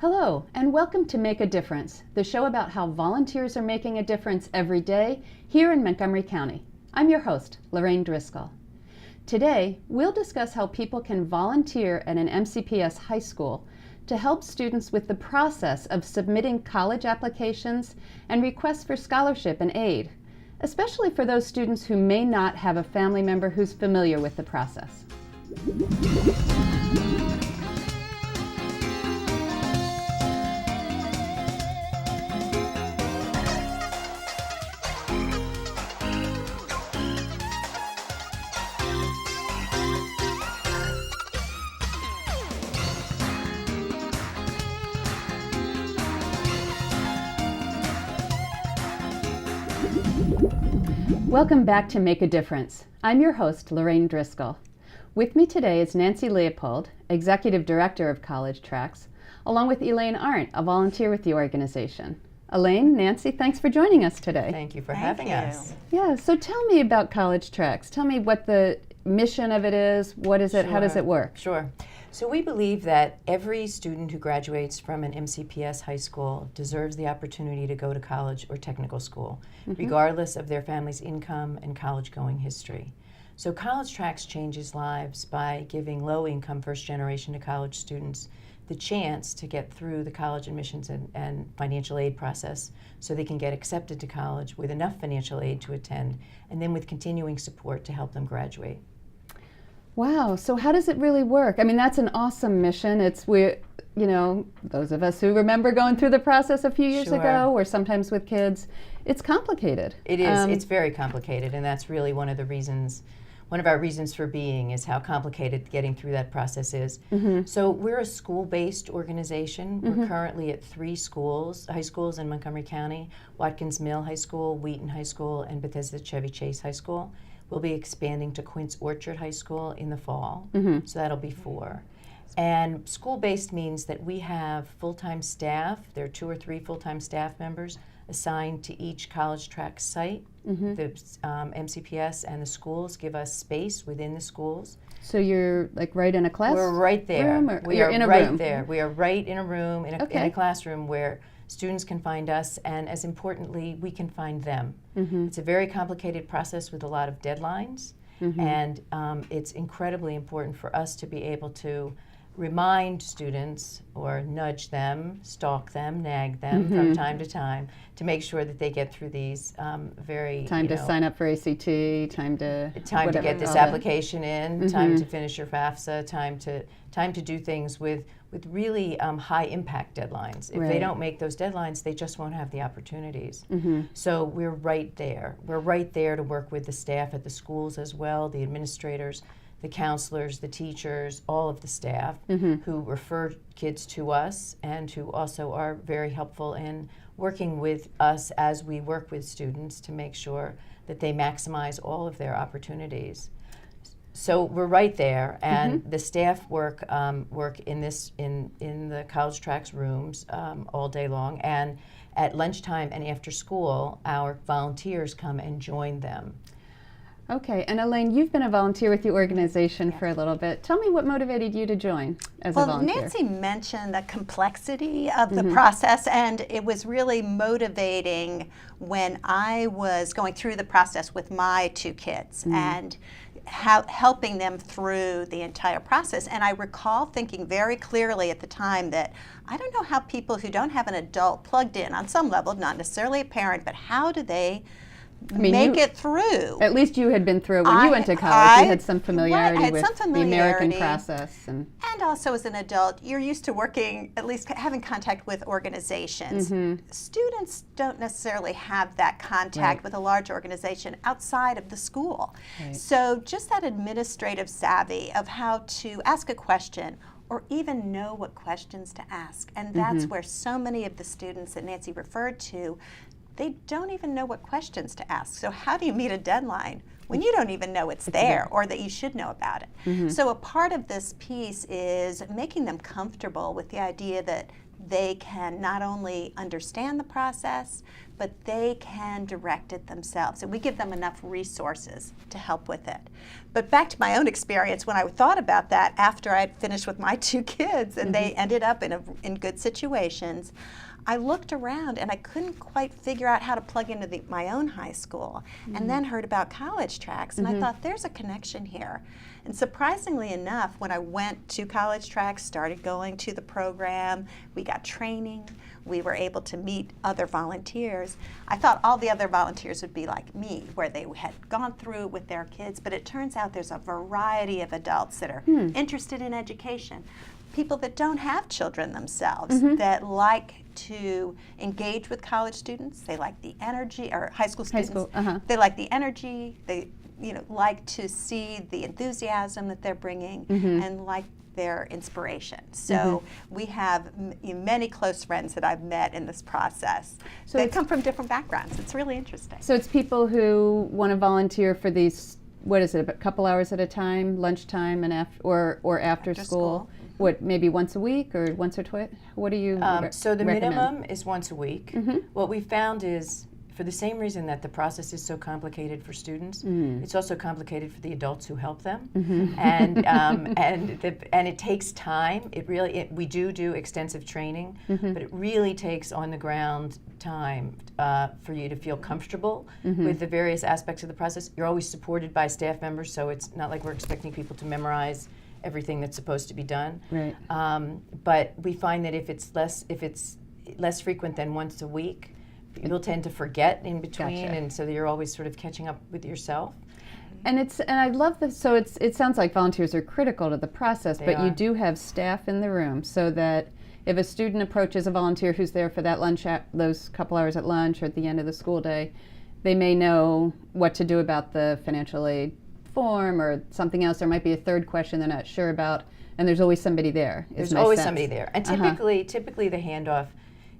Hello, and welcome to Make a Difference, the show about how volunteers are making a difference every day here in Montgomery County. I'm your host, Lorraine Driscoll. Today, we'll discuss how people can volunteer at an MCPS high school to help students with the process of submitting college applications and requests for scholarship and aid, especially for those students who may not have a family member who's familiar with the process. Welcome back to Make a Difference. I'm your host, Lorraine Driscoll. With me today is Nancy Leopold, Executive Director of College Tracks, along with Elaine Arndt, a volunteer with the organization. Elaine, Nancy, thanks for joining us today. Thank you for having us. Yeah, so tell me about College Tracks. Tell me what the mission of it is. What is it? How does it work? Sure. So we believe that every student who graduates from an MCPS high school deserves the opportunity to go to college or technical school, regardless of their family's income and college-going history. So College Tracks changes lives by giving low-income first-generation to college students the chance to get through the college admissions and financial aid process so they can get accepted to college with enough financial aid to attend, and then with continuing support to help them graduate. Wow, so how does it really work? I mean, that's an awesome mission. Those of us who remember going through the process a few years ago, or sometimes with kids, it's complicated. It is. It's very complicated, and that's really one of our reasons for being is how complicated getting through that process is. So we're a school-based organization. We're currently at 3 schools, high schools in Montgomery County: Watkins Mill High School, Wheaton High School, and Bethesda Chevy Chase High School. We'll be expanding to Quince Orchard High School in the fall, so that'll be 4. And school-based means that we have full-time staff. There are 2 or 3 full-time staff members assigned to each College Track site. The MCPS and the schools give us space within the schools. So you're like right in a class? We're right there. We are in a right room. there. We are right in a room, in a classroom where students can find us, and as importantly, we can find them. It's a very complicated process with a lot of deadlines, and it's incredibly important for us to be able to remind students or nudge them, stalk them, nag them from time to time to make sure that they get through these Time to sign up for ACT, time to get this application in, time to finish your FAFSA, time to do things with really high impact deadlines. If they don't make those deadlines, they just won't have the opportunities. So we're right there. We're right there to work with the staff at the schools as well, the administrators, the counselors, the teachers, all of the staff who refer kids to us and who also are very helpful in working with us as we work with students to make sure that they maximize all of their opportunities. So we're right there, and the staff work in the College Tracks rooms all day long, and at lunchtime and after school, our volunteers come and join them. Okay, and Elaine, you've been a volunteer with the organization for a little bit. Tell me what motivated you to join as a volunteer. Well, Nancy mentioned the complexity of the process, and it was really motivating when I was going through the process with my 2 kids and helping them through the entire process. And I recall thinking very clearly at the time that I don't know how people who don't have an adult plugged in on some level, not necessarily a parent, but how do they make it through? At least you had been through it when you went to college. You had some familiarity with the American process. And also as an adult, you're used to working, at least having contact with organizations. Students don't necessarily have that contact with a large organization outside of the school. So just that administrative savvy of how to ask a question or even know what questions to ask. And that's where so many of the students that Nancy referred to, they don't even know what questions to ask. So how do you meet a deadline when you don't even know it's there or that you should know about it. So a part of this piece is making them comfortable with the idea that they can not only understand the process, but they can direct it themselves. And we give them enough resources to help with it. But back to my own experience, when I thought about that after I'd finished with my 2 kids and they ended up in good situations, I looked around and I couldn't quite figure out how to plug into my own high school, and then heard about college tracks, and I thought there's a connection here. And surprisingly enough, when I went to college tracks, started going to the program, we got training, we were able to meet other volunteers. I thought all the other volunteers would be like me, where they had gone through it with their kids, but it turns out there's a variety of adults that are interested in education. People that don't have children themselves, that like to engage with college students. They like the energy, or high school students. They like the energy. They like to see the enthusiasm that they're bringing and like their inspiration. So we have many close friends that I've met in this process. So they come from different backgrounds. It's really interesting. So it's people who want to volunteer for these, what is it, a couple hours at a time, lunchtime and or after school? What, maybe once a week or once or twice? What do you So the recommend? minimum is once a week. What we found is, for the same reason that the process is so complicated for students, it's also complicated for the adults who help them, and it takes time. We do extensive training, but it really takes on the ground time for you to feel comfortable with the various aspects of the process. You're always supported by staff members, so it's not like we're expecting people to memorize everything that's supposed to be done. Right. But we find that if it's less frequent than once a week, people tend to forget in between, and so you're always sort of catching up with yourself. And I love this. So it sounds like volunteers are critical to the process, but you do have staff in the room so that if a student approaches a volunteer who's there for that those couple hours at lunch or at the end of the school day, they may know what to do about the financial aid form or something else. There might be a third question they're not sure about, and there's always somebody there. There's always somebody there, and typically the handoff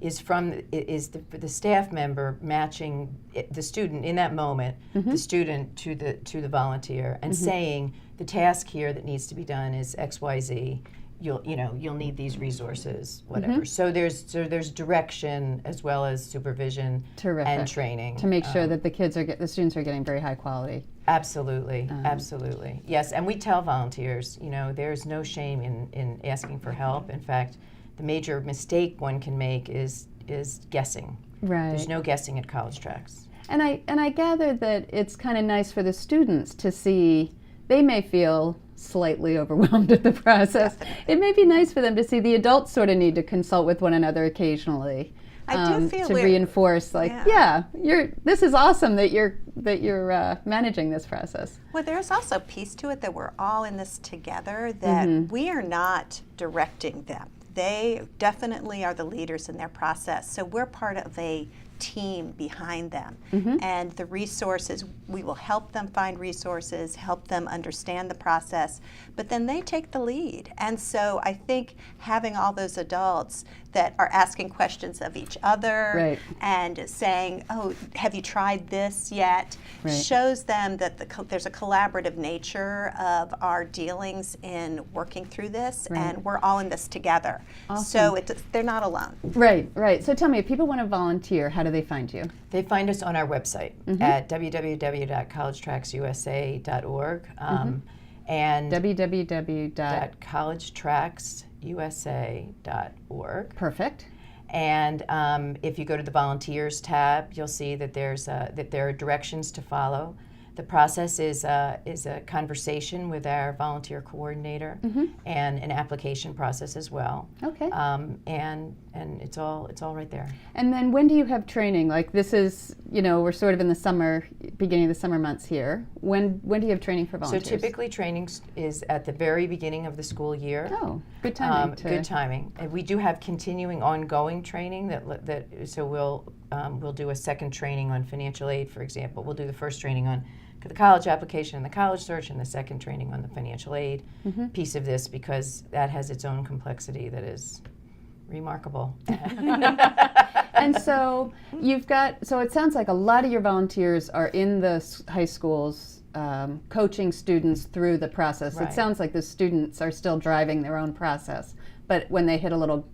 is the staff member matching the student in that moment, the student to the volunteer, and saying the task here that needs to be done is XYZ. You'll need these resources, whatever. So there's direction as well as supervision and training to make sure that the students are getting very high quality. Absolutely, absolutely. Yes, and we tell volunteers, there's no shame in asking for help. In fact, the major mistake one can make is guessing. Right. There's no guessing at college tracks. And I gather that it's kind of nice for the students to see. They may feel slightly overwhelmed at the process. It may be nice for them to see the adults sort of need to consult with one another occasionally. I do feel to reinforce, this is awesome that you're managing this process. Well, there's also a piece to it that we're all in this together, that we are not directing them. They definitely are the leaders in their process. So we're part of a team behind them. And the resources, we will help them find resources, help them understand the process, but then they take the lead. And so I think having all those adults that are asking questions of each other and saying, oh, have you tried this yet, shows them that there's a collaborative nature of our dealings in working through this, and we're all in this together. Awesome. So they're not alone. Right. So tell me, if people want to volunteer, how do they find you? They find us on our website at www.collegetracksusa.org and www.collegetracksusa.org. Perfect. And if you go to the volunteers tab, you'll see that there are directions to follow. The process is a conversation with our volunteer coordinator and an application process as well. Okay. And it's all right there. And then when do you have training? Like this is, we're sort of in the summer, beginning of the summer months here. When do you have training for volunteers? So typically training is at the very beginning of the school year. Oh, good timing. Good timing. And we do have continuing ongoing training so we'll do a second training on financial aid, for example. We'll do the first training on the college application and the college search, and the second training on the financial aid piece of this, because that has its own complexity that is remarkable. And so so it sounds like a lot of your volunteers are in the high schools coaching students through the process. Right. It sounds like the students are still driving their own process, but when they hit a little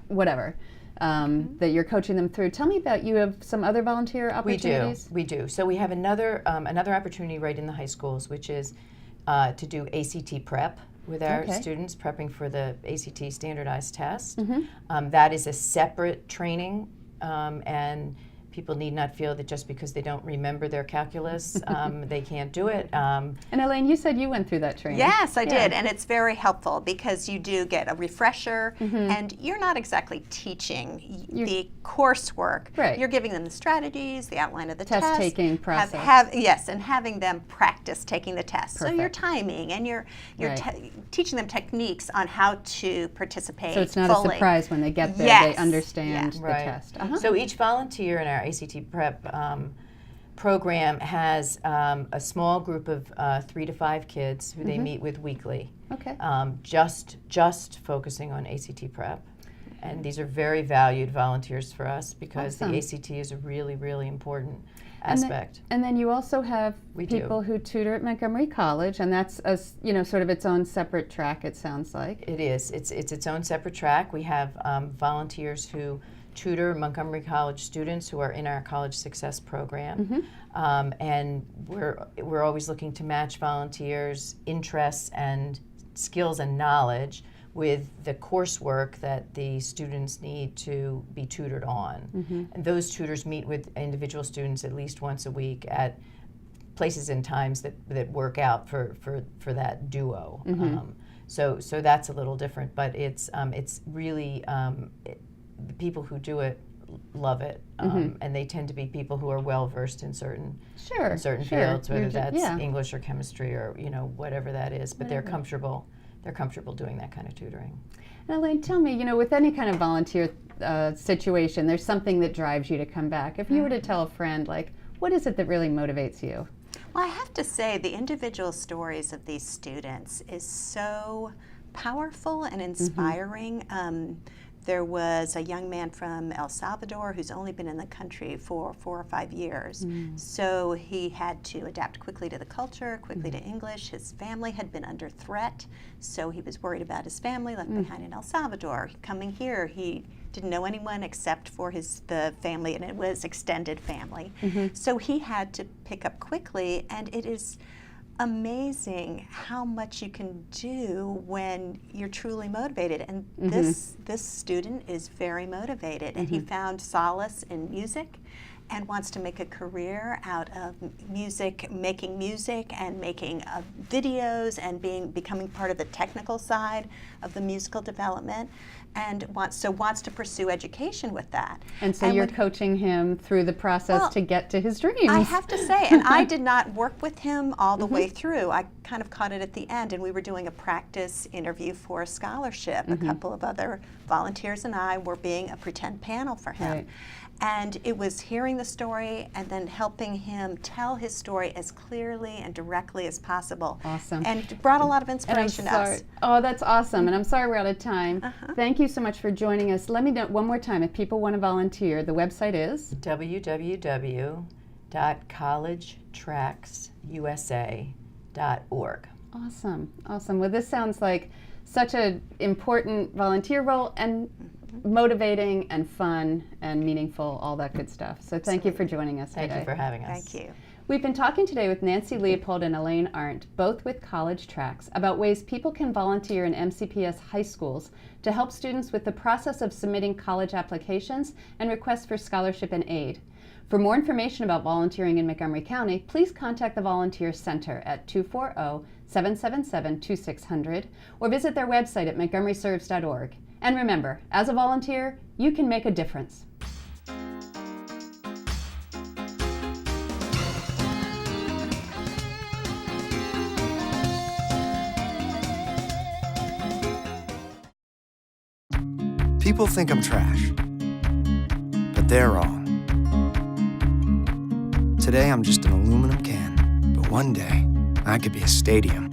whatever, that you're coaching them through. Tell me about, you have some other volunteer opportunities? We do. So we have another opportunity right in the high schools, which is to do ACT prep with our students, prepping for the ACT standardized test. That is a separate training, and people need not feel that just because they don't remember their calculus, they can't do it. And Elaine, you said you went through that training. Yes, I did, and it's very helpful because you do get a refresher, and you're not exactly teaching the coursework. Right. You're giving them the strategies, the outline of the test. Test-taking process. Yes, and having them practice taking the test. Perfect. So you're timing, and you're teaching them techniques on how to participate So it's not fully. a surprise when they get there, Yes. they understand Yeah. the Right. test. So each volunteer in our ACT prep program has a small group of 3 to 5 kids who they meet with weekly, Okay. just focusing on ACT prep. And these are very valued volunteers for us because Awesome. the ACT is a really, really important aspect. And then you also have people who tutor at Montgomery College, and that's sort of its own separate track, it sounds like. It is. It's its own separate track. We have volunteers who tutor Montgomery College students who are in our College Success program, and we're always looking to match volunteers' interests and skills and knowledge with the coursework that the students need to be tutored on. And those tutors meet with individual students at least once a week at places and times that work out for that duo. So that's a little different, but it's really the people who do it love it, and they tend to be people who are well versed in certain fields, whether that's English or chemistry or whatever that is. But they're comfortable doing that kind of tutoring. And Elaine, tell me, with any kind of volunteer situation, there's something that drives you to come back. If you were to tell a friend, like, what is it that really motivates you? Well, I have to say the individual stories of these students is so powerful and inspiring. There was a young man from El Salvador who's only been in the country for 4 or 5 years. So he had to adapt quickly to the culture, quickly to English. His family had been under threat, so he was worried about his family left behind in El Salvador. Coming here, he didn't know anyone except for the family, and it was extended family. So he had to pick up quickly, and it is amazing how much you can do when you're truly motivated. And this student is very motivated, and he found solace in music and wants to make a career out of music, making music and making videos and becoming part of the technical side of the musical development, and wants to pursue education with that. And so you're coaching him through the process to get to his dreams. I have to say, and I did not work with him all the way through. I kind of caught it at the end, and we were doing a practice interview for a scholarship. A couple of other volunteers and I were being a pretend panel for him. Right. And it was hearing the story and then helping him tell his story as clearly and directly as possible. Awesome. And it brought a lot of inspiration to us. Oh, that's awesome. And I'm sorry we're out of time. Thank you so much for joining us. Let me know one more time, if people want to volunteer, the website is? www.collegetracksusa.org. Awesome. Awesome. Well, this sounds like such an important volunteer role, and motivating and fun and meaningful, all that good stuff. So thank you for joining us today. Thank you for having us. Thank you. We've been talking today with Nancy Leopold and Elaine Arndt, both with College Tracks, about ways people can volunteer in MCPS high schools to help students with the process of submitting college applications and requests for scholarship and aid. For more information about volunteering in Montgomery County, please contact the Volunteer Center at 240-777-2600 or visit their website at montgomeryserves.org. And remember, as a volunteer, you can make a difference. People think I'm trash, but they're wrong. Today I'm just an aluminum can, but one day I could be a stadium.